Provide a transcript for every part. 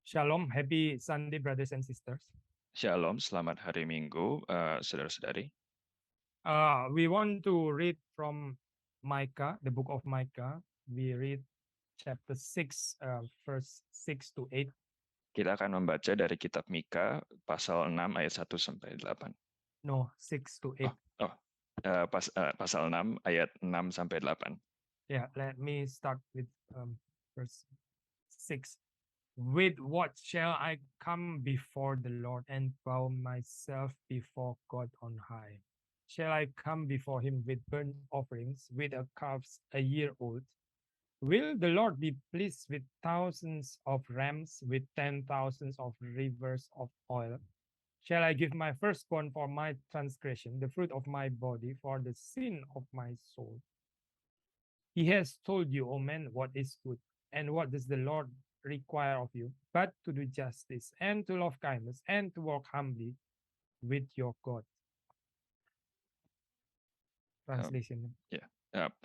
Shalom, happy Sunday, brothers and sisters. Shalom, selamat hari Minggu, saudara-saudari. We want to read from Micah, the book of Micah. We read chapter 6, verse 6 to 8. Kita akan membaca dari kitab Mika, pasal 6 ayat 1 sampai 8. No, 6 to 8. Pasal 6 ayat 6 sampai 8. Yeah, let me start with verse 6. With what shall I come before the Lord and bow myself before God on high? Shall I come before him with burnt offerings, with a calves a year old? Will the Lord be pleased with thousands of rams, with 10,000s of rivers of oil? Shall I give my firstborn for my transgression, the fruit of my body for the sin of my soul? He has told you, O man, what is good, and what does the Lord require of you, but to do justice, and to love kindness, and to walk humbly with your God. Translation.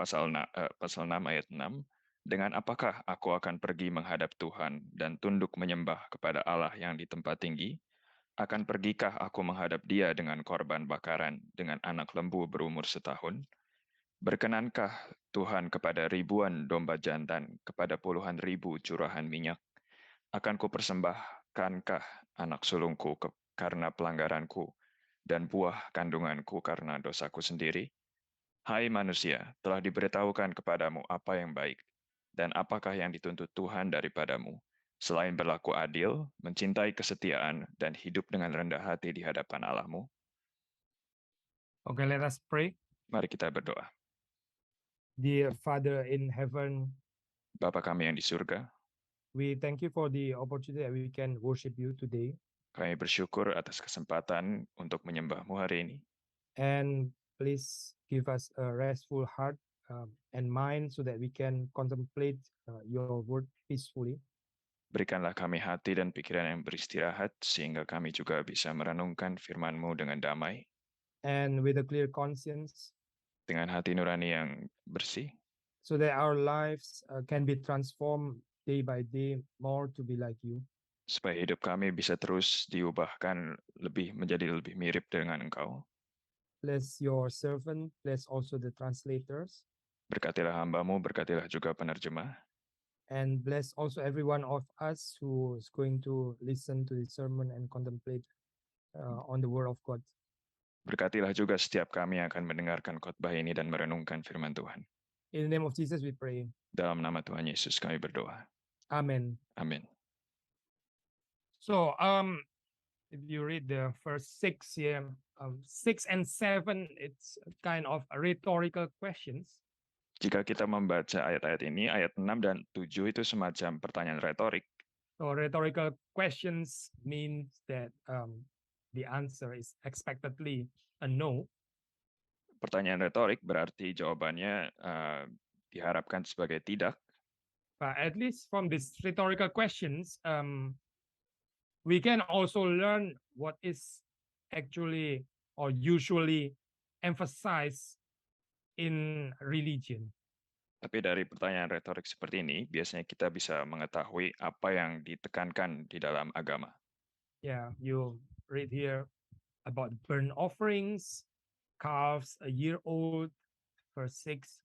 Pasal 6 ayat 6. Dengan apakah aku akan pergi menghadap Tuhan dan tunduk menyembah kepada Allah yang di tempat tinggi? Akan pergikah aku menghadap Dia dengan korban bakaran, dengan anak lembu berumur setahun? Berkenankah Tuhan kepada ribuan domba jantan, kepada puluhan ribu curahan minyak? Akan kupersembahkankah anak sulungku karena pelanggaranku, dan buah kandunganku karena dosaku sendiri? Hai manusia, telah diberitahukan kepadamu apa yang baik, dan apakah yang dituntut Tuhan daripadamu, selain berlaku adil, mencintai kesetiaan, dan hidup dengan rendah hati di hadapan Allahmu? Okay, let us pray. Mari kita berdoa. Dear Father in heaven, Bapa kami yang di surga, we thank you for the opportunity that we can worship you today. kami bersyukur atas kesempatan untuk menyembahmu hari ini. And please give us a restful heart and mind so that we can contemplate your word peacefully. Berikanlah kami hati dan pikiran yang beristirahat, sehingga kami juga bisa merenungkan firman-Mu dengan damai, And with a clear conscience, dengan hati nurani yang bersih, so that our lives can be transformed day by day more to be like you. supaya hidup kami bisa terus diubahkan menjadi lebih mirip dengan Engkau. Bless your servant, bless also the translators, Berkatilah hamba-Mu, berkatilah juga penerjemah, and bless also every one of us who is going to listen to the sermon and contemplate on the word of God. berkatilah juga setiap kami yang akan mendengarkan khotbah ini dan merenungkan firman Tuhan. In the name of Jesus we pray. Dalam nama Tuhan Yesus kami berdoa. Amen. Amin. So if you read the first 6 here, 6 and 7, it's kind of rhetorical questions. Jika kita membaca ayat-ayat ini, ayat 6 dan 7 itu semacam pertanyaan retorik. So rhetorical questions means that the answer is expectedly a no. Pertanyaan retorik berarti jawabannya diharapkan sebagai tidak. But at least from these rhetorical questions, we can also learn what is actually or usually emphasized in religion. Tapi dari pertanyaan retorik seperti ini, biasanya kita bisa mengetahui apa yang ditekankan di dalam agama. Yeah, you read here about burnt offerings, calves a year old, verse 6.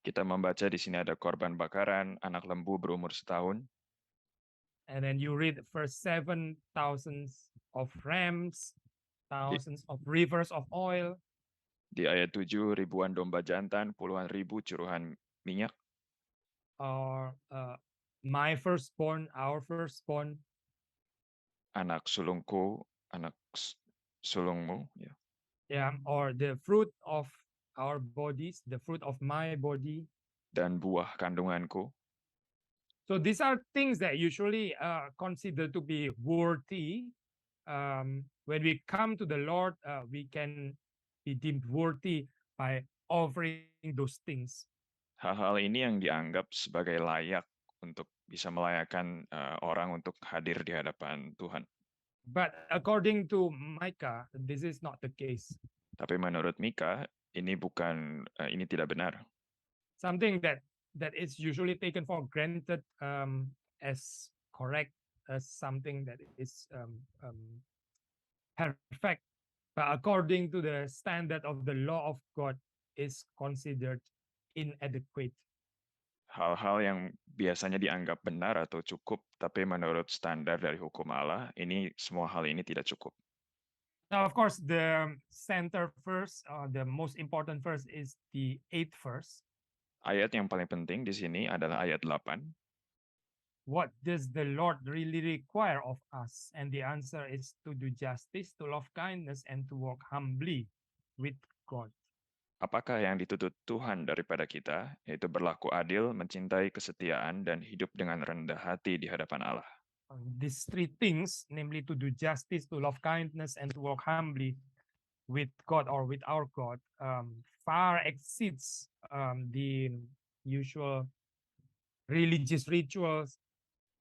Kita membaca di sini ada korban bakaran, anak lembu berumur setahun. And then you read verse 7, thousands of rams, thousands of rivers of oil. Di ayat 7, ribuan domba jantan, puluhan ribu curuhan minyak. Or my firstborn, our firstborn. Anak sulungku, anak sulungmu. Ya. Yeah, or the fruit of our bodies, the fruit of my body. Dan buah kandunganku. So these are things that usually considered to be worthy. When we come to the Lord, we can be deemed worthy by offering those things. Hal-hal ini yang dianggap sebagai layak untuk bisa melayakkan orang untuk hadir di hadapan Tuhan. But according to Micah, this is not the case. Tapi menurut Mika, ini tidak benar. Something that is usually taken for granted as correct as something that is perfect, but according to the standard of the law of God, is considered inadequate. Hal-hal yang biasanya dianggap benar atau cukup, tapi menurut standar dari hukum Allah, semua hal ini tidak cukup. Now, of course, the center verse, the most important verse is the 8th verse. Ayat yang paling penting di sini adalah ayat 8. What does the Lord really require of us? And the answer is to do justice, to love kindness, and to walk humbly with God. Apakah yang dituntut Tuhan daripada kita, yaitu berlaku adil, mencintai kesetiaan, dan hidup dengan rendah hati di hadapan Allah. These three things, namely to do justice, to love kindness, and to walk humbly with God or with our God, far exceeds the usual religious rituals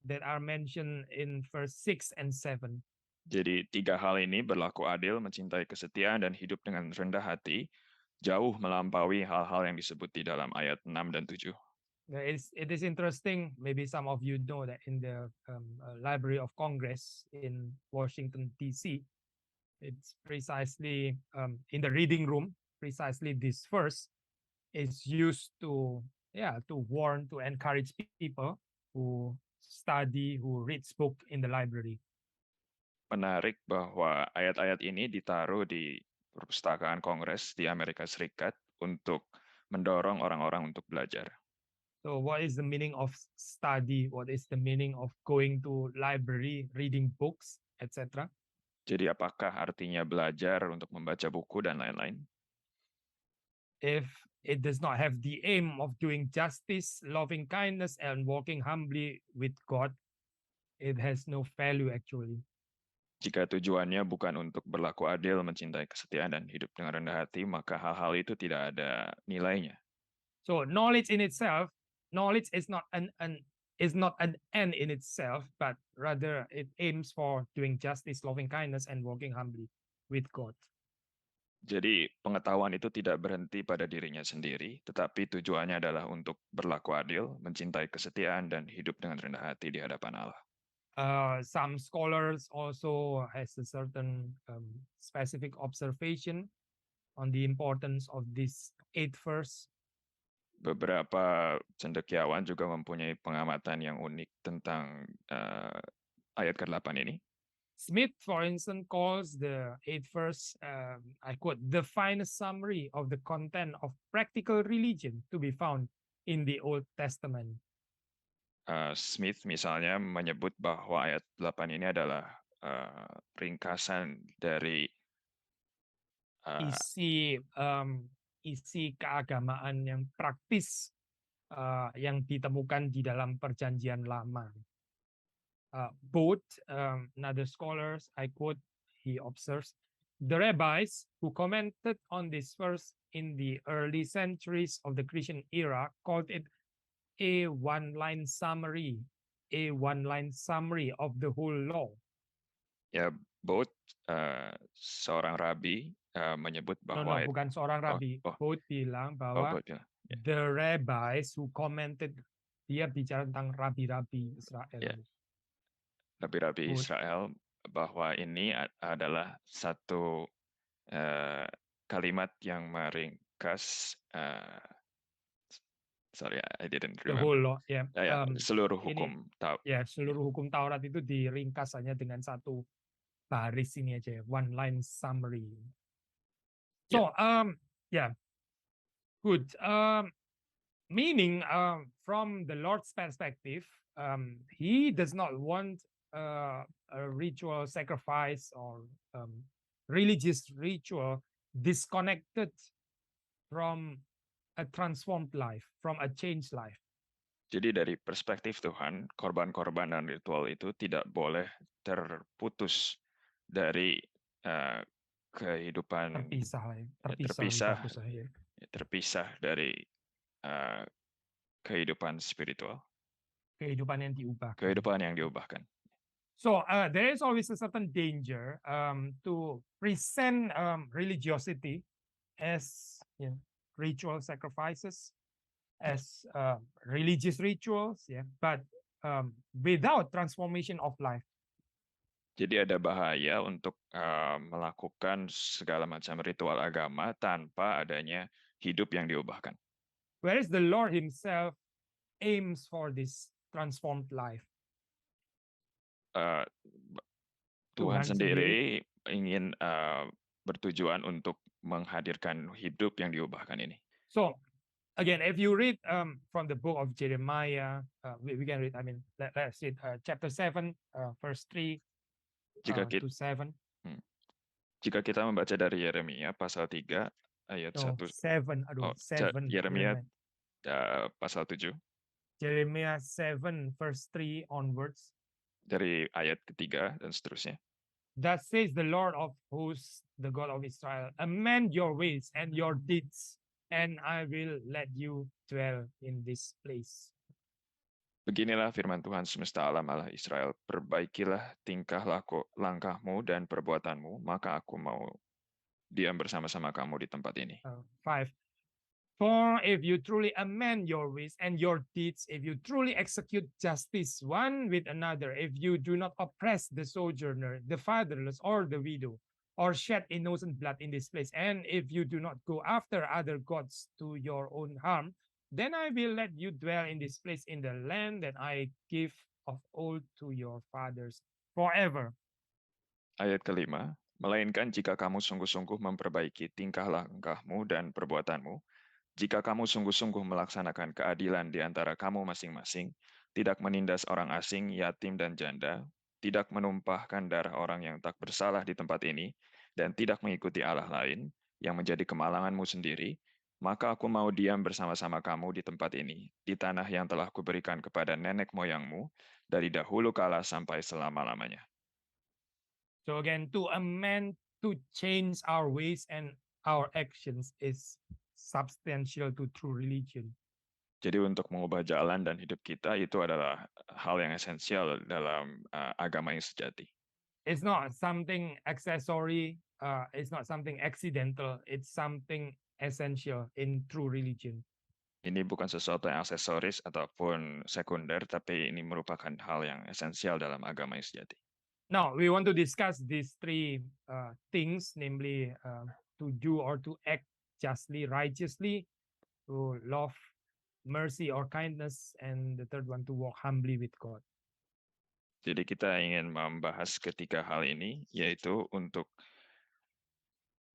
that are mentioned in verse 6 and 7. Jadi 3 hal ini berlaku adil, mencintai kesetiaan, dan hidup dengan rendah hati, jauh melampaui hal-hal yang disebut di dalam ayat 6 dan 7. It is interesting, maybe some of you know that in the Library of Congress in Washington, D.C., it's precisely in the reading room, precisely this verse is used to warn, to encourage people who study, who reads book in the library. Menarik bahwa ayat-ayat ini ditaruh di perpustakaan Kongres di Amerika Serikat untuk mendorong orang-orang untuk belajar. So what is the meaning of study? What is the meaning of going to library, reading books, etc.? Jadi apakah artinya belajar untuk membaca buku dan lain-lain? If it does not have the aim of doing justice, loving kindness, and walking humbly with God, it has no value actually. Jika tujuannya bukan untuk berlaku adil, mencintai kesetiaan, dan hidup dengan rendah hati, maka hal-hal itu tidak ada nilainya. So knowledge in itself, knowledge is not an end in itself, but rather it aims for doing justice, loving kindness, and walking humbly with God. Jadi pengetahuan itu tidak berhenti pada dirinya sendiri, tetapi tujuannya adalah untuk berlaku adil, mencintai kesetiaan, dan hidup dengan rendah hati di hadapan Allah. Some scholars also has a certain specific observation on the importance of this 8th verse. Beberapa cendekiawan juga mempunyai pengamatan yang unik tentang ayat ke-8 ini. Smith, for instance, calls the 8th verse, I quote, the finest summary of the content of practical religion to be found in the Old Testament. Smith misalnya menyebut bahwa ayat 8 ini adalah ringkasan dari isi keagamaan yang praktis yang ditemukan di dalam Perjanjian Lama. Both another scholars, I quote, he observes, the rabbis who commented on this verse in the early centuries of the Christian era called it a one-line summary of the whole law. Ya, both seorang rabi menyebut bahwa bukan seorang rabi, both bilang bahwa both, yeah. The rabbis who commented, dia bicara tentang rabi-rabi Israel. Yeah. Rabi-rabi Israel, bahwa ini adalah satu kalimat yang meringkas sorry, I didn't remember. The whole law, yeah. Seluruh hukum Taurat. Ya, seluruh hukum Taurat itu diringkas hanya dengan satu baris ini aja, one line summary. So, good. Meaning, from the Lord's perspective, He does not want a ritual sacrifice or religious ritual disconnected from a transformed life, from a changed life. Jadi dari perspektif Tuhan, korban-korban dan ritual itu tidak boleh terputus dari kehidupan terpisah dari kehidupan spiritual. Kehidupan yang diubahkan. So there is always a certain danger to present religiosity as ritual sacrifices, as religious rituals, but without transformation of life. Jadi ada bahaya untuk melakukan segala macam ritual agama tanpa adanya hidup yang diubahkan. Whereas the Lord Himself aims for this transformed life. Eh, Tuhan sendiri ingin bertujuan untuk menghadirkan hidup yang diubahkan ini. So again, if you read from the book of Jeremiah, we can read. I mean, let's read chapter 7, verse 3 Jika to 7. Jika kita membaca dari Yeremia pasal 3 ayat 1. 7. Aduh, 7. Yeremia pasal 7. Jeremiah 7 verse 3 onwards. Dari ayat ketiga dan seterusnya. Thus says the Lord of hosts, the God of Israel, amend your ways and your deeds, and I will let you dwell in this place. Beginilah firman Tuhan semesta alam Allah Israel, perbaikilah tingkah laku, langkahmu dan perbuatanmu, maka aku mau diam bersama-sama kamu di tempat ini. 5. For if you truly amend your ways and your deeds, if you truly execute justice one with another, if you do not oppress the sojourner, the fatherless, or the widow, or shed innocent blood in this place, and if you do not go after other gods to your own harm, then I will let you dwell in this place in the land that I give of old to your fathers forever. Ayat kelima, melainkan jika kamu sungguh-sungguh memperbaiki tingkah langkahmu dan perbuatanmu, jika kamu sungguh-sungguh melaksanakan keadilan di antara kamu masing-masing, tidak menindas orang asing, yatim, dan janda, tidak menumpahkan darah orang yang tak bersalah di tempat ini, dan tidak mengikuti Allah lain yang menjadi kemalanganmu sendiri, maka aku mau diam bersama-sama kamu di tempat ini, di tanah yang telah kuberikan kepada nenek moyangmu, dari dahulu kala sampai selama-lamanya. So again, to amend, to change our ways and our actions is substantial to true religion. Jadi untuk mengubah jalan dan hidup kita itu adalah hal yang esensial dalam agama yang sejati. It's not something accessory, it's not something accidental, it's something essential in true religion. Ini bukan sesuatu yang aksesoris ataupun sekunder, tapi ini merupakan hal yang esensial dalam agama yang sejati. Now, we want to discuss these three things, namely to do or to act justly, righteously, to love, mercy or kindness, and the third one, to walk humbly with God. Jadi kita ingin membahas ketiga hal ini, yaitu untuk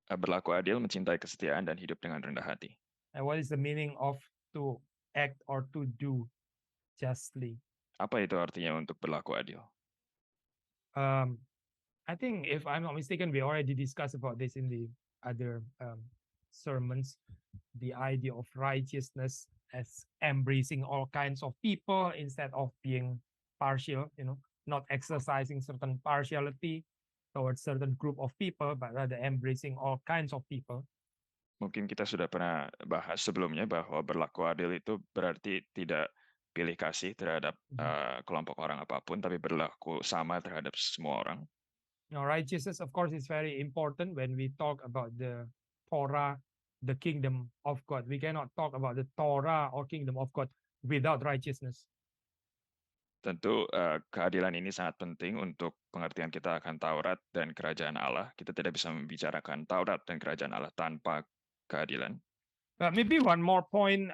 berlaku adil, mencintai kesetiaan, dan hidup dengan rendah hati. And what is the meaning of to act or to do justly? Apa itu artinya untuk berlaku adil? I think if I'm not mistaken, we already discussed about this in the other sermons, the idea of righteousness as embracing all kinds of people instead of being partial, not exercising certain partiality towards certain group of people, but rather embracing all kinds of people. Mungkin kita sudah pernah bahas sebelumnya bahwa berlaku adil itu berarti tidak pilih kasih terhadap kelompok orang apapun, tapi berlaku sama terhadap semua orang. Now, righteousness, of course, is very important when we talk about the Torah, the kingdom of God. We cannot talk about the Torah or kingdom of God without righteousness. Tentu keadilan ini sangat penting untuk pengertian kita akan Taurat dan kerajaan Allah. Kita tidak bisa membicarakan Taurat dan kerajaan Allah tanpa keadilan. Maybe one more point.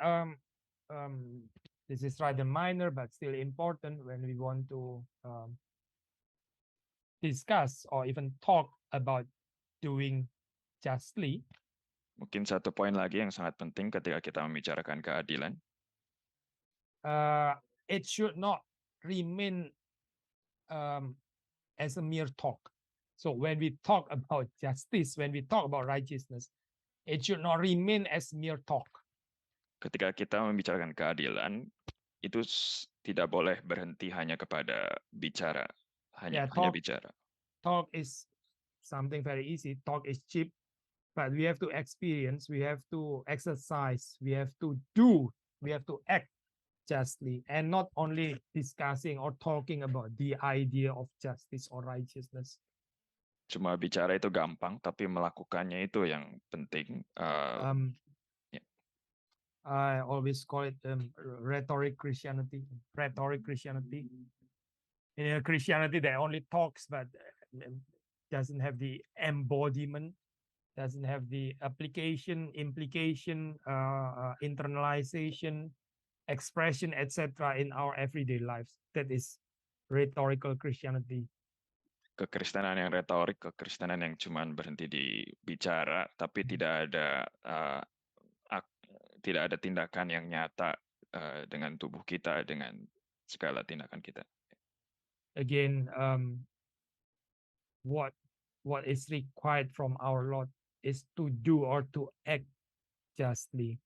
This is rather minor, but still important when we want to discuss or even talk about doing justly. Mungkin satu poin lagi yang sangat penting ketika kita membicarakan keadilan. It should not remain as a mere talk. So when we talk about justice, when we talk about righteousness, it should not remain as mere talk. Ketika kita membicarakan keadilan, itu tidak boleh berhenti hanya kepada bicara, hanya bicara. Talk is something very easy. Talk is cheap, but we have to experience, we have to exercise, we have to do, we have to act justly, and not only discussing or talking about the idea of justice or righteousness. Cuma bicara itu gampang, tapi melakukannya itu yang penting. I always call it rhetoric Christianity. Rhetoric Christianity. Christianity that only talks but doesn't have the embodiment, doesn't have the application, implication, internalization, expression, etc. in our everyday lives. That is rhetorical Christianity. Kekristenan yang retorik, kekristenan yang cuman berhenti di bicara, tapi tidak ada tindakan yang nyata dengan tubuh kita, dengan segala tindakan kita. Again, what is required from our Lord is to do or to act justly.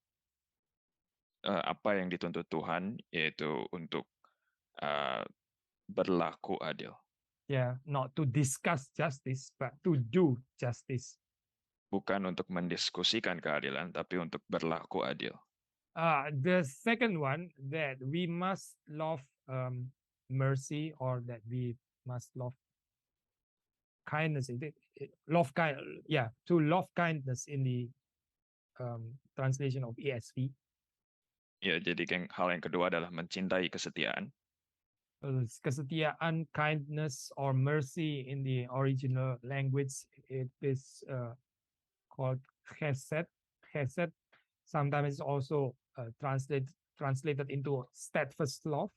Apa yang dituntut Tuhan yaitu untuk berlaku adil. Yeah, not to discuss justice, but to do justice. Bukan untuk mendiskusikan keadilan, tapi untuk berlaku adil. The second one, that we must love mercy, or that we must love kindness. To love kindness in the translation of ESV. Ya, jadi hal yang kedua adalah mencintai kesetiaan. Kesetiaan, kindness, or mercy in the original language, it is called chesed. Chesed sometimes is also translated into steadfast love.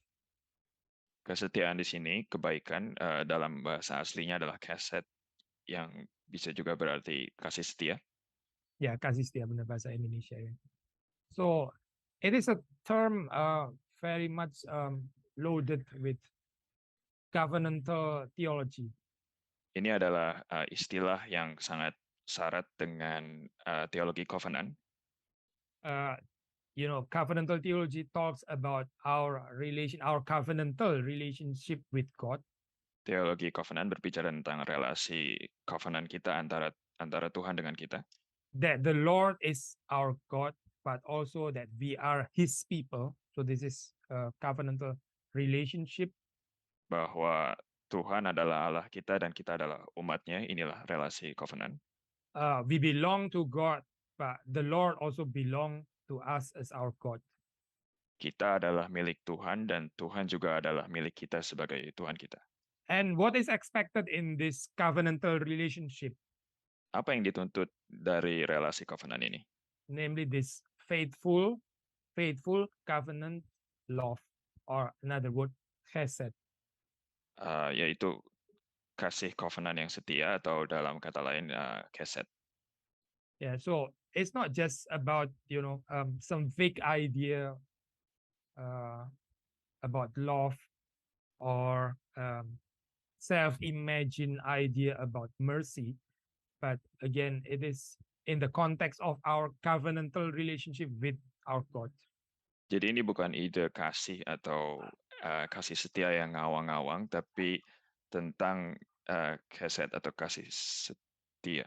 Kesetiaan di sini, kebaikan dalam bahasa aslinya adalah chesed, yang bisa juga berarti kasih setia. Ya, kasih setia benar bahasa Indonesia ya. So it is a term very much loaded with covenantal theology. Ini adalah istilah yang sangat syarat dengan teologi covenant. Covenantal theology talks about our covenantal relationship with God. Teologi covenant berbicara tentang relasi covenant kita antara Tuhan dengan kita. That the Lord is our God, but also that we are His people. So this is a covenantal relationship. Bahwa Tuhan adalah Allah kita dan kita adalah umatnya. Inilah relasi covenant. We belong to God, but the Lord also belong to us as our God. Kita adalah milik Tuhan dan Tuhan juga adalah milik kita sebagai Tuhan kita. And what is expected in this covenantal relationship? Apa yang dituntut dari relasi covenant ini? Namely this faithful covenant love, or another word, chesed. Yaitu kasih covenant yang setia, atau dalam kata lain chesed. Yeah, so it's not just about some vague idea about love, or self-imagined idea about mercy, but again, it is in the context of our covenantal relationship with our God. Jadi ini bukan ide kasih atau kasih setia yang ngawang-ngawang, tapi tentang chesed atau kasih setia.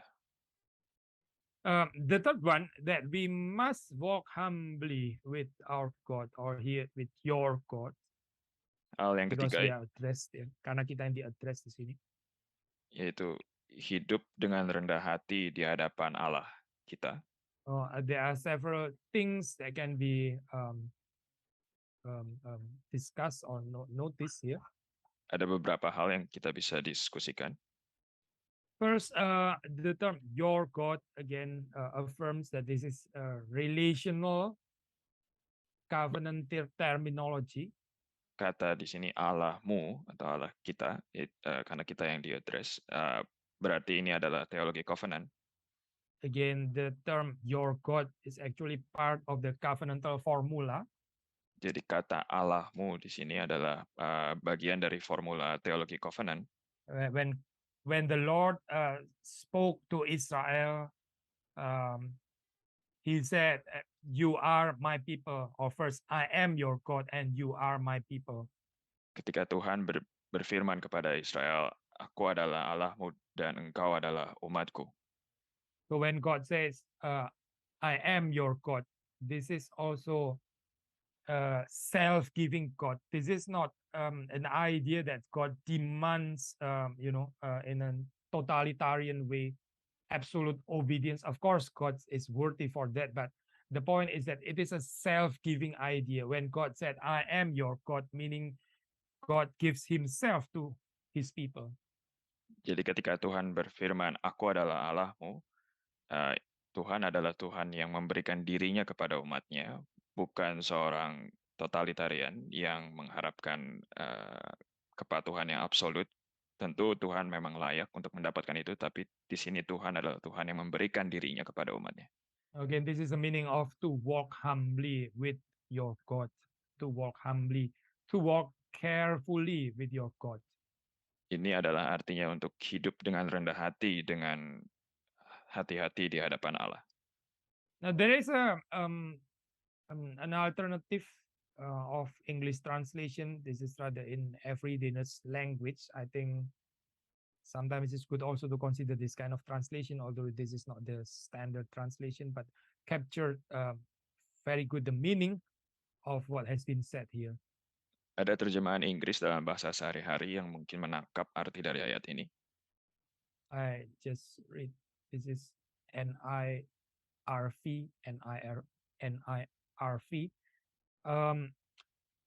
The third one, that we must walk humbly with our God, or here with your God. Hal yang Because ketiga, we are addressed, karena kita yang di-address di sini. Yaitu hidup dengan rendah hati di hadapan Allah kita. There are several things that can be discussed or noticed here. Ada beberapa hal yang kita bisa diskusikan. First, the term "your God" again affirms that this is a relational covenant terminology. Kata di sini Allahmu atau Allah kita, karena kita yang diadres, berarti ini adalah teologi covenant. Again, the term "your God" is actually part of the covenantal formula. Jadi kata Allahmu di sini adalah bagian dari formula teologi covenant. When the Lord spoke to Israel, He said, "You are my people," or first, "I am your God and you are my people." Ketika Tuhan berfirman kepada Israel, "Aku adalah Allahmu dan engkau adalah umatku." So when God says, "I am your God," this is also self-giving God. This is not an idea that God demands, in a totalitarian way, absolute obedience. Of course, God is worthy for that, but the point is that it is a self-giving idea. When God said, I am your God, meaning God gives himself to his people. Jadi ketika Tuhan berfirman, "Aku adalah Allahmu," Tuhan adalah Tuhan yang memberikan dirinya kepada umatnya, bukan seorang totalitarian yang mengharapkan kepatuhan yang absolut. Tentu Tuhan memang layak untuk mendapatkan itu, tapi di sini Tuhan adalah Tuhan yang memberikan dirinya kepada umatnya. Again, this is the meaning of to walk humbly with your God, to walk humbly, to walk carefully with your God. Ini adalah artinya untuk hidup dengan rendah hati, dengan hati-hati di hadapan Allah. Now there is an alternative of English translation. This is rather in everyday's language. I think sometimes it's good also to consider this kind of translation, although this is not the standard translation, but capture very good the meaning of what has been said here. Ada terjemahan Inggris dalam bahasa sehari-hari yang mungkin menangkap arti dari ayat ini. I just read. This is NIRV, NIRV.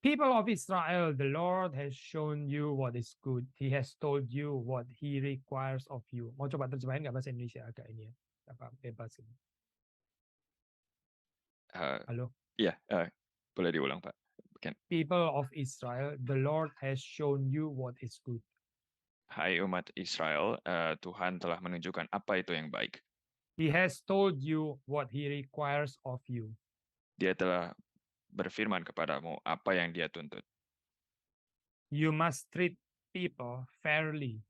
People of Israel, the Lord has shown you what is good. He has told you what He requires of you. Mau coba terjemahin nggak bahasa Indonesia agak ini ya? Apa bebas ini. Halo. Iya, boleh diulang, Pak. People of Israel, the Lord has shown you what is good. Hai umat Israel, Tuhan telah menunjukkan apa itu yang baik. He has told you what He requires of you. Dia telah berfirman kepadamu apa yang Dia tuntut. You must treat people fairly.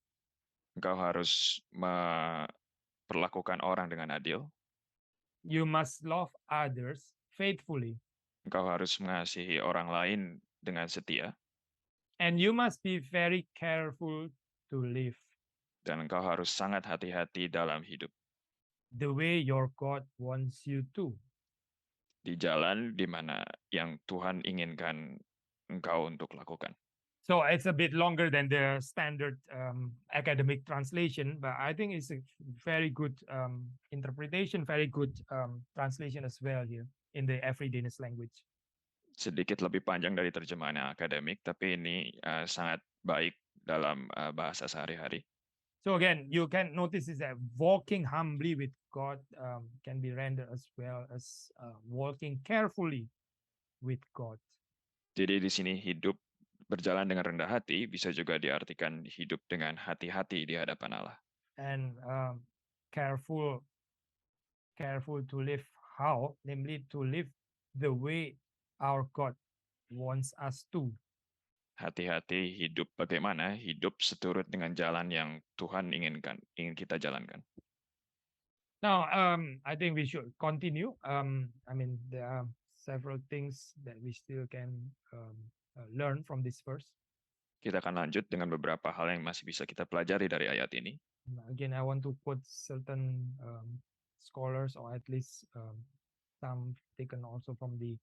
Engkau harus memperlakukan orang dengan adil. You must love others faithfully. Engkau harus mengasihi orang lain dengan setia. And you must be very careful to live Dan engkau harus sangat hati-hati dalam hidup. the way your God wants you to. Di jalan di mana yang Tuhan inginkan engkau untuk lakukan. So it's a bit longer than the standard academic translation, but I think it's a very good interpretation, very good translation as well here in the everydayness language. Sedikit lebih panjang dari terjemahan yang akademik, tapi ini sangat baik dalam bahasa sehari-hari. So again, you can notice is that walking humbly with God can be rendered as well as walking carefully with God. Jadi di sini hidup berjalan dengan rendah hati bisa juga diartikan hidup dengan hati-hati di hadapan Allah. And careful to live how? Namely to live the way our God wants us to. Hati-hati hidup bagaimana? Hidup seturut dengan jalan yang Tuhan ingin kita jalankan. Now, I think we should continue. I mean, there are several things that we still can learn from this verse. Kita akan lanjut dengan beberapa hal yang masih bisa kita pelajari dari ayat ini. Again, I want to quote certain scholars, or at least some taken also from the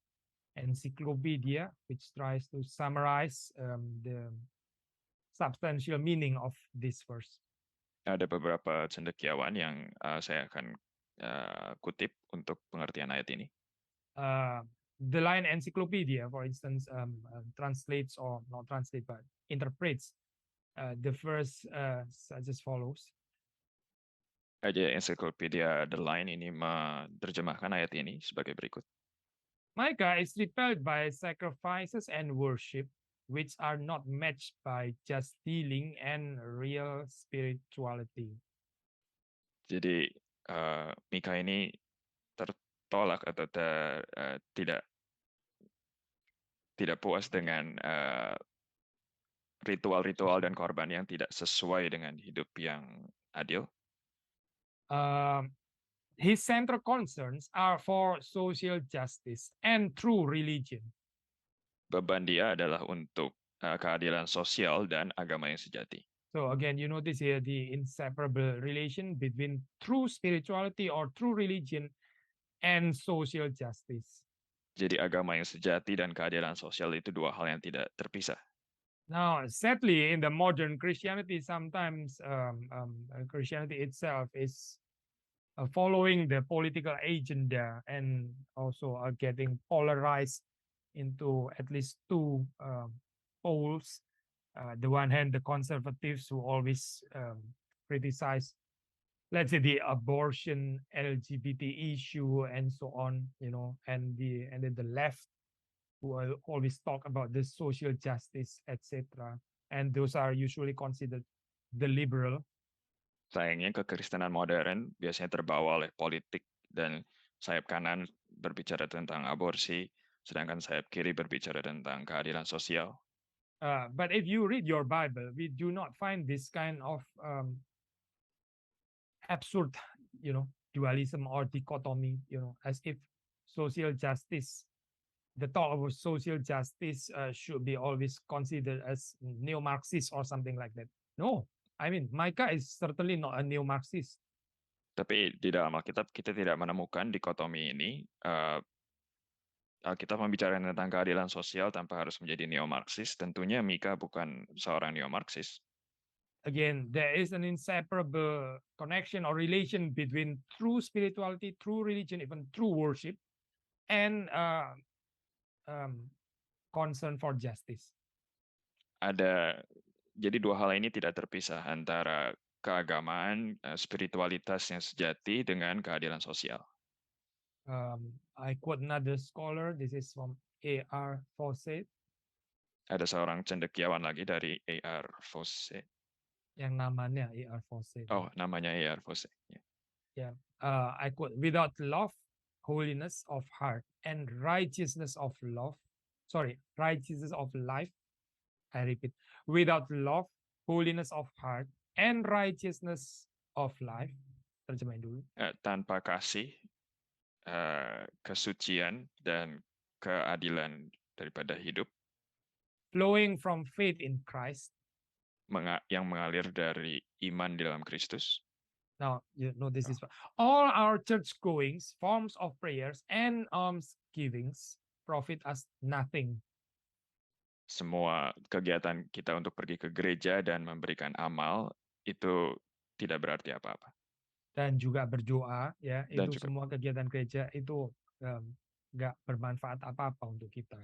encyclopedia, which tries to summarize the substantial meaning of this verse. Ada beberapa cendekiawan yang saya akan kutip untuk pengertian ayat ini. The Lion Encyclopedia, for instance, translates, or not translate, but interprets the verse such as follows. Aja ensiklopedia The Line ini menerjemahkan ayat ini sebagai berikut. Micah is repelled by sacrifices and worship, which are not matched by just healing and real spirituality. Jadi Mika ini tertolak atau tidak puas dengan ritual-ritual dan korban yang tidak sesuai dengan hidup yang adil. His central concerns are for social justice and true religion. Beban dia adalah untuk keadilan sosial dan agama yang sejati. So again, you notice here the inseparable relation between true spirituality or true religion and social justice. Jadi agama yang sejati dan keadilan sosial itu dua hal yang tidak terpisah. Now, sadly, in the modern Christianity, sometimes Christianity itself is following the political agenda and also are getting polarized into at least two poles. The one hand, the conservatives who always criticize, let's say, the abortion, LGBT issue, and so on, and then the left who always talk about the social justice, etc. And those are usually considered the liberal. Sayangnya kekristenan modern biasanya terbawa oleh politik dan sayap kanan berbicara tentang aborsi, sedangkan sayap kiri berbicara tentang keadilan sosial. But if you read your Bible, we do not find this kind of absurd, dualism or dichotomy, as if social justice, the talk of social justice should be always considered as neo-Marxist or something like that. No, I mean, Micah is certainly not a neo-Marxist. Tapi di dalam Alkitab kita tidak menemukan dikotomi ini. Alkitab membicarakan tentang keadilan sosial tanpa harus menjadi neo-Marxis. Tentunya Mika bukan seorang neo-Marxis. Again, there is an inseparable connection or relation between true spirituality, true religion, even true worship, and concern for justice. Jadi dua hal ini tidak terpisah antara keagamaan, spiritualitas yang sejati dengan keadilan sosial. I quote another scholar. This is from A.R. Fawcett. Ada seorang cendekiawan lagi dari A.R. Fawcett. Yang namanya A.R. Fawcett. Oh, namanya A.R. Fawcett. Yeah. I quote, without love, holiness of heart, and righteousness of life. I repeat, without love, holiness of heart, and righteousness of life. Terjemahin dulu. Tanpa kasih, kesucian, dan keadilan daripada hidup. Flowing from faith in Christ. Yang mengalir dari iman di dalam Kristus. Now, this is all our church goings, forms of prayers, and alms givings profit us nothing. Semua kegiatan kita untuk pergi ke gereja dan memberikan amal itu tidak berarti apa-apa. Dan juga berdoa, ya, itu juga, semua kegiatan gereja itu nggak bermanfaat apa-apa untuk kita.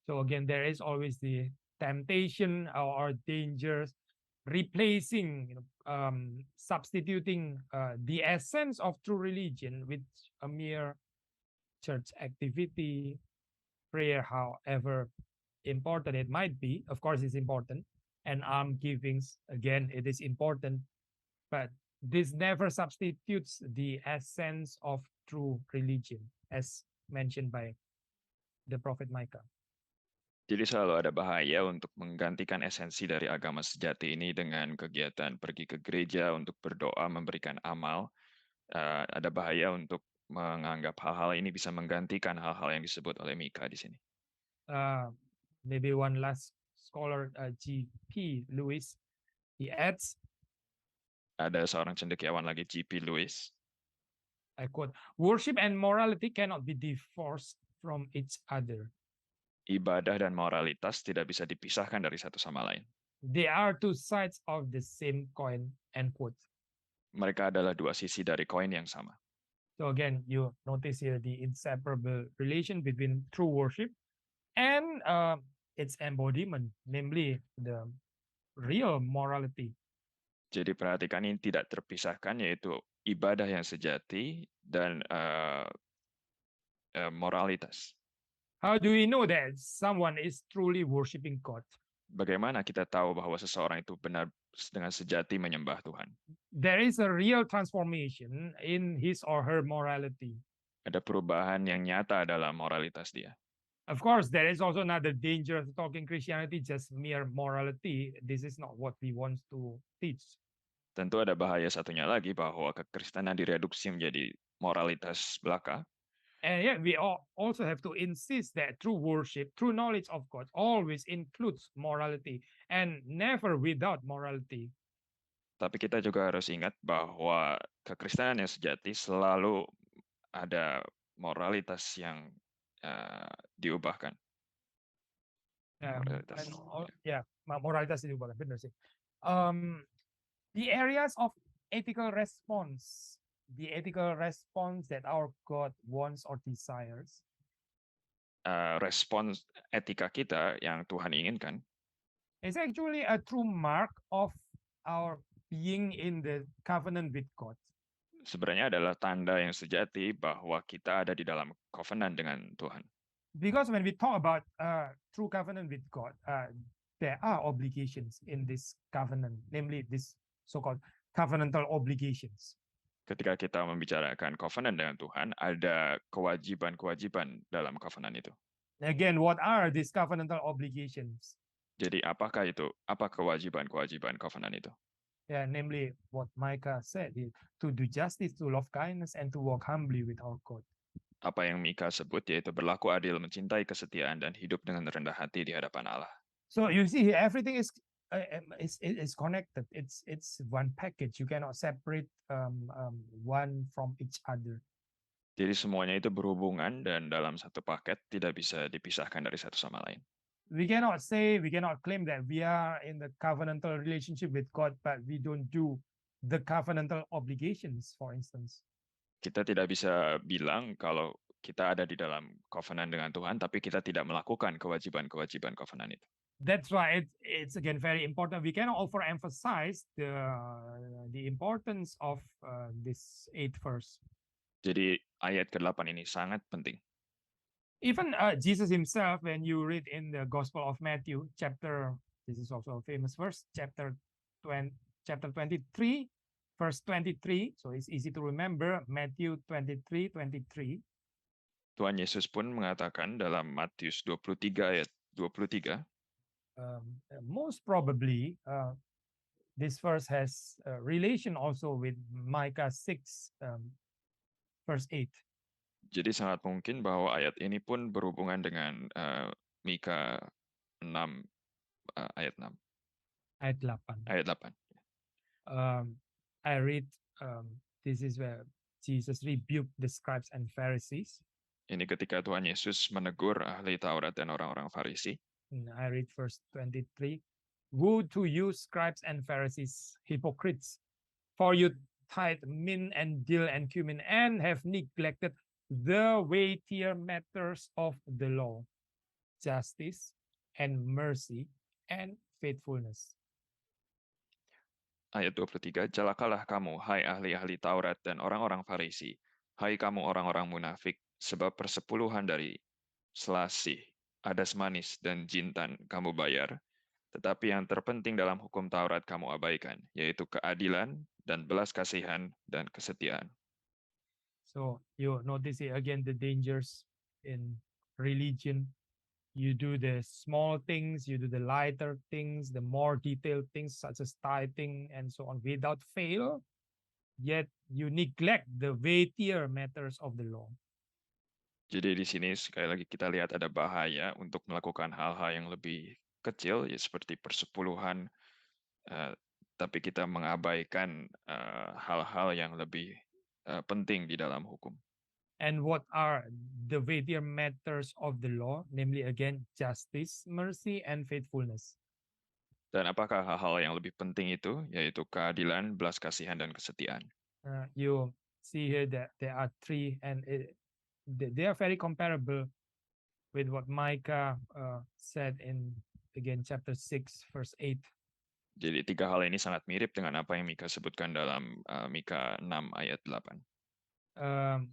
So again, there is always the temptation or dangers replacing, substituting the essence of true religion with a mere church activity, prayer, however important it might be. Of course, it's important. And alms givings, again, it is important. But this never substitutes the essence of true religion, as mentioned by the prophet Micah. Jadi selalu ada bahaya untuk menggantikan esensi dari agama sejati ini dengan kegiatan pergi ke gereja untuk berdoa, memberikan amal. Ada bahaya untuk menganggap hal-hal ini bisa menggantikan hal-hal yang disebut oleh Mika di sini. Maybe one last scholar, G.P. Lewis, he adds. Ada seorang cendekiawan lagi, G.P. Lewis. I quote, worship and morality cannot be divorced from each other. Ibadah dan moralitas tidak bisa dipisahkan dari satu sama lain. They are two sides of the same coin, end quote. Mereka adalah dua sisi dari koin yang sama. So again, you notice here the inseparable relation between true worship and its embodiment, namely the real morality. Jadi perhatikan, ini tidak terpisahkan, yaitu ibadah yang sejati dan moralitas. How do we know that someone is truly worshiping God? Bagaimana kita tahu bahwa seseorang itu benar dengan sejati menyembah Tuhan? There is a real transformation in his or her morality. Ada perubahan yang nyata dalam moralitas dia. Of course, there is also another danger of talking Christianity just mere morality. This is not what we want to teach. Tentu ada bahaya satunya lagi, bahwa kekristenan direduksi menjadi moralitas belaka. And yet we also have to insist that true worship, true knowledge of God always includes morality and never without morality. Tapi kita juga harus ingat bahwa kekristenan yang sejati selalu ada moralitas yang diubahkan. Moralitas diubahkan, benar sih. The areas of ethical response the ethical response that our God wants or desires Respons etika kita yang Tuhan inginkan is actually a true mark of our being in the covenant with God. sebenarnya adalah tanda yang sejati bahwa kita ada di dalam covenant dengan Tuhan. Because when we talk about true covenant with God, there are obligations in this covenant, namely this so-called covenantal obligations. Ketika kita membicarakan covenant dengan Tuhan, ada kewajiban-kewajiban dalam covenant itu. Again, what are these covenantal obligations? Jadi apakah itu? Apa kewajiban-kewajiban covenant itu? Yeah, namely what Micah said, to do justice, to love kindness, and to walk humbly with our God. Apa yang Mika sebut yaitu berlaku adil, mencintai kesetiaan, dan hidup dengan rendah hati di hadapan Allah. So you see, everything is connected. It's one package. You cannot separate one from each other. Jadi semuanya itu berhubungan dan dalam satu paket tidak bisa dipisahkan dari satu sama lain. We cannot claim that we are in the covenantal relationship with God, but we don't do the covenantal obligations, for instance. Kita tidak bisa bilang kalau kita ada di dalam covenant dengan Tuhan, tapi kita tidak melakukan kewajiban-kewajiban covenant itu. That's why it's again very important. We cannot overemphasize the importance of this 8th verse. Jadi ayat ke-8 ini sangat penting. Even Jesus himself, when you read in the Gospel of Matthew, this is also a famous verse, chapter 23, verse 23. So it's easy to remember, Matthew 23:23. Tuhan Yesus pun mengatakan dalam Matius 23 ayat 23, most probably this verse has a relation also with Micah 6, verse 8. jadi sangat mungkin bahwa ayat ini pun berhubungan dengan Mika 6 ayat 6. Ayat 8. Ayat 8. I read, this is where Jesus rebuked the scribes and Pharisees. Ini ketika Tuhan Yesus menegur ahli Taurat dan orang-orang Farisi. I read verse 23. Woe to you, scribes and Pharisees, hypocrites, for you tithe mint and dill and cumin, and have neglected the weightier matters of the law, justice and mercy and faithfulness. Ayat 23, celakalah kamu, hai ahli-ahli Taurat dan orang-orang Farisi, hai kamu orang-orang munafik, sebab persepuluhan dari selasih, adas manis, dan jintan kamu bayar, tetapi yang terpenting dalam hukum Taurat kamu abaikan, yaitu keadilan dan belas kasihan dan kesetiaan. So you notice here again the dangers in religion. You do the small things, you do the lighter things, the more detailed things such as tithing and so on without fail, yet you neglect the weightier matters of the law. Jadi di sini sekali lagi kita lihat ada bahaya untuk melakukan hal-hal yang lebih kecil, ya seperti persepuluhan, tapi kita mengabaikan hal-hal yang lebih penting di dalam hukum. And what are the weightier matters of the law? Namely, again, justice, mercy, and faithfulness. Dan apakah hal-hal yang lebih penting itu? Yaitu keadilan, belas kasihan, dan kesetiaan. You see here that there are three, and they are very comparable with what Micah said in, again, chapter 6, verse 8. Jadi tiga hal ini sangat mirip dengan apa yang Mika sebutkan dalam Mika 6 ayat 8.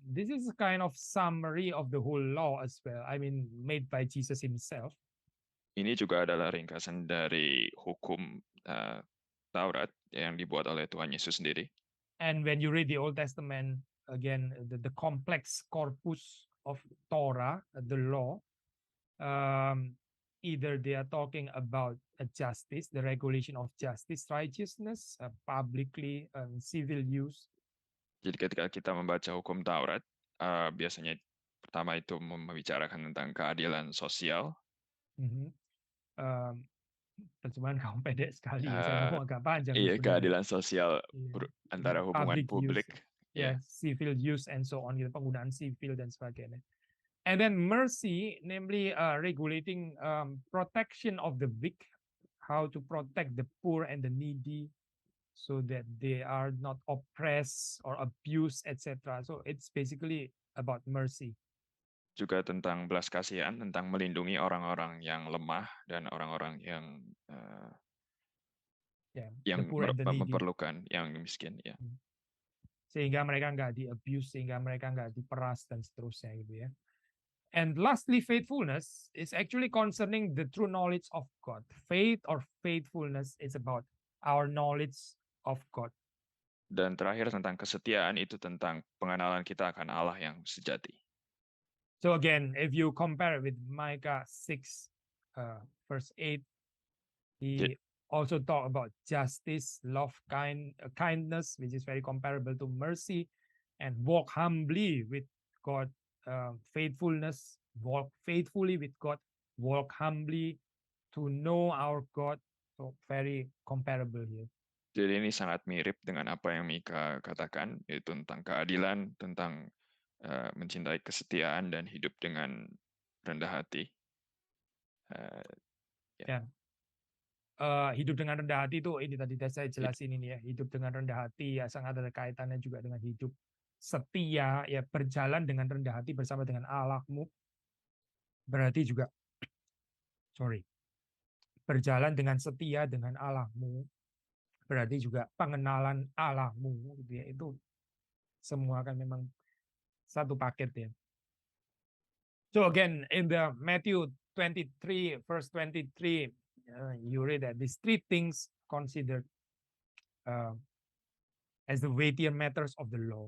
This is a kind of summary of the whole law as well. I mean, made by Jesus himself. Ini juga adalah ringkasan dari hukum Taurat yang dibuat oleh Tuhan Yesus sendiri. And when you read the Old Testament, again, the complex corpus of Torah, the law, either they are talking about justice, the regulation of justice, righteousness, publicly, civil use. Jadi ketika kita membaca hukum Taurat, biasanya pertama itu membicarakan tentang keadilan sosial. Terjemahan kamu pendek sekali, saya mau agak panjang. Iya, keadilan sosial antara hubungan publik. Civil use and so on, penggunaan sivil dan sebagainya. And then mercy, namely regulating protection of the weak, how to protect the poor and the needy. so that they are not oppressed or abused, etc. So it's basically about mercy. Juga tentang belas kasihan, tentang melindungi orang-orang yang lemah dan orang-orang yang Yeah, the poor and the needy. memerlukan, yang miskin, ya. Sehingga mereka nggak di-abuse, sehingga mereka nggak diperas dan seterusnya gitu ya. And lastly, faithfulness is actually concerning the true knowledge of God. Faith or faithfulness is about our knowledge of God. Dan terakhir tentang kesetiaan itu tentang pengenalan kita akan Allah yang sejati. So again, if you compare it with Micah 6, verse 8, he also talk about justice, love, kindness, which is very comparable to mercy, and walk humbly with God, faithfulness, walk faithfully with God, walk humbly to know our God. So very comparable here. Jadi ini sangat mirip dengan apa yang Mika katakan, yaitu tentang keadilan, tentang mencintai kesetiaan dan hidup dengan rendah hati. Hidup dengan rendah hati itu ini tadi saya jelasin ini ya. Hidup dengan rendah hati ya sangat ada kaitannya juga dengan hidup setia, ya berjalan dengan rendah hati bersama dengan Allahmu. Berarti juga berjalan dengan setia dengan Allahmu. Berarti juga pengenalan Allahmu gitu ya. Itu semua kan memang satu paket ya. So again in the Matthew 23 verse 23 you read that these three things considered as the weightier matters of the law.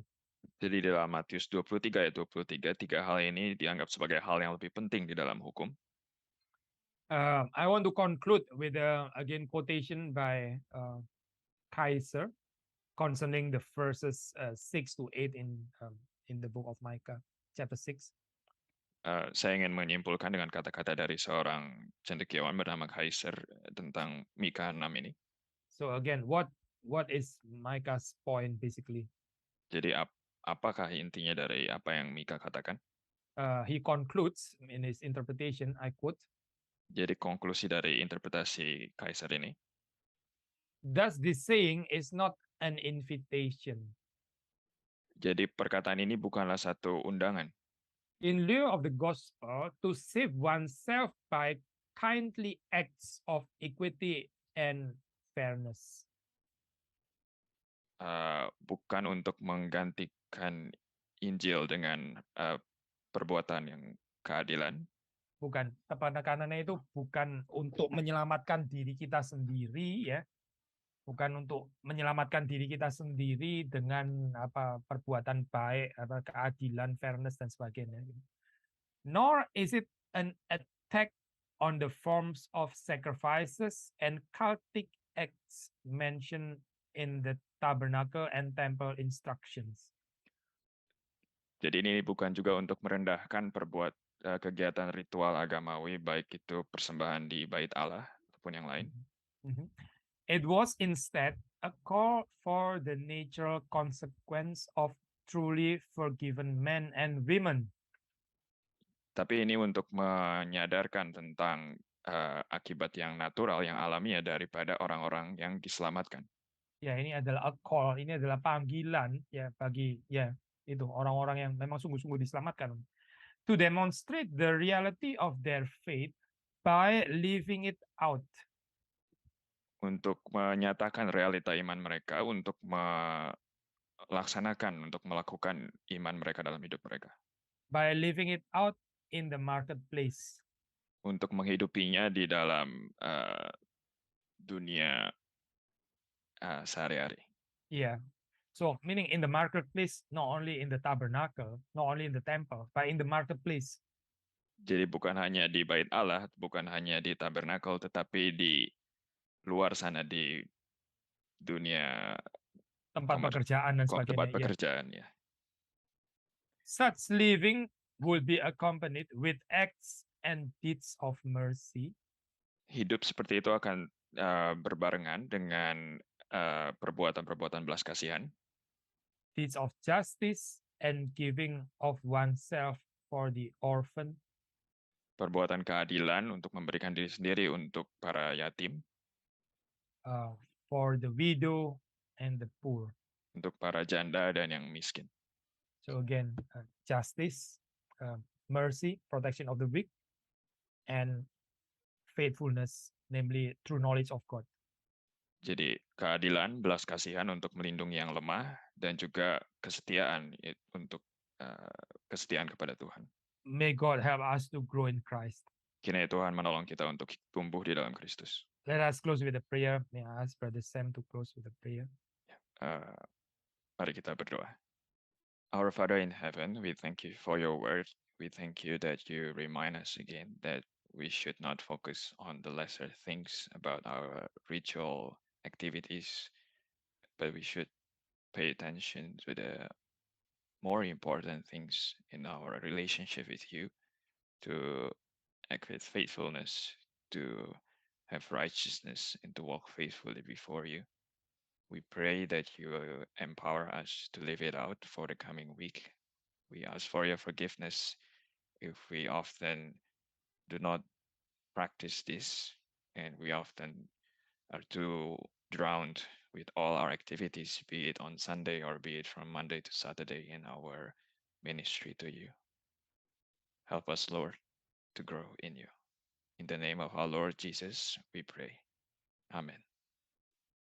Jadi dalam Matius 23 ayat 23, tiga hal ini dianggap sebagai hal yang lebih penting di dalam hukum. I want to conclude with again quotation by Kaiser concerning the verses 6 to 8 in the book of Micah chapter 6. Saya ingin menyimpulkan dengan kata-kata dari seorang cendekiawan bernama Kaiser tentang Mika 6 ini. So again, what is Micah's point basically? Jadi apakah intinya dari apa yang Mika katakan? He concludes in his interpretation, I quote, jadi konklusi dari interpretasi Kaiser ini, thus this saying is not an invitation. Jadi perkataan ini bukanlah satu undangan. In lieu of the gospel, to save oneself by kindly acts of equity and fairness. Bukan untuk menggantikan Injil dengan perbuatan yang keadilan. Bukan, penekanannya itu bukan untuk menyelamatkan diri kita sendiri ya. Bukan untuk menyelamatkan diri kita sendiri dengan perbuatan baik, keadilan, fairness dan sebagainya. Nor is it an attack on the forms of sacrifices and cultic acts mentioned in the tabernacle and temple instructions. Jadi ini bukan juga untuk merendahkan kegiatan ritual agamawi, baik itu persembahan di bait Allah ataupun yang lain. It was instead a call for the natural consequence of truly forgiven men and women. Tapi ini untuk menyadarkan tentang akibat yang natural, yang alamiah daripada orang-orang yang diselamatkan. Ya, ini adalah a call, ini adalah panggilan ya bagi itu orang-orang yang memang sungguh-sungguh diselamatkan. To demonstrate the reality of their faith by living it out. Untuk menyatakan realita iman mereka, untuk melaksanakan, untuk melakukan iman mereka dalam hidup mereka. By living it out in the marketplace. Untuk menghidupinya di dalam dunia sehari-hari. Yeah. So meaning in the marketplace, not only in the tabernacle, not only in the temple, but in the marketplace. Jadi bukan hanya di bait Allah, bukan hanya di tabernakel, tetapi di luar sana di dunia tempat pekerjaan dan sebagainya. Tempat pekerjaan, ya. Such living will be accompanied with acts and deeds of mercy. Hidup seperti itu akan berbarengan dengan perbuatan-perbuatan belas kasihan. Deeds of justice and giving of oneself for the orphan. Perbuatan keadilan untuk memberikan diri sendiri untuk para yatim. For the widow and the poor. untuk para janda dan yang miskin. So again, justice, mercy, protection of the weak, and faithfulness, namely true knowledge of God. Jadi keadilan, belas kasihan untuk melindungi yang lemah, dan juga kesetiaan untuk kesetiaan kepada Tuhan. May God help us to grow in Christ. Kiranya Tuhan menolong kita untuk tumbuh di dalam Kristus. Let us close with a prayer. May I ask Brother Sam to close with a prayer? Mari kita berdoa. Our Father in heaven, we thank you for your word. We thank you that you remind us again that we should not focus on the lesser things about our ritual activities, but we should pay attention to the more important things in our relationship with you, to act with faithfulness, to have righteousness, and to walk faithfully before you. We pray that you empower us to live it out for the coming week. We ask for your forgiveness if we often do not practice this, and we often are too drowned with all our activities, be it on Sunday or be it from Monday to Saturday in our ministry to you. Help us, Lord, to grow in you. In the name of our Lord Jesus, we pray. Amen.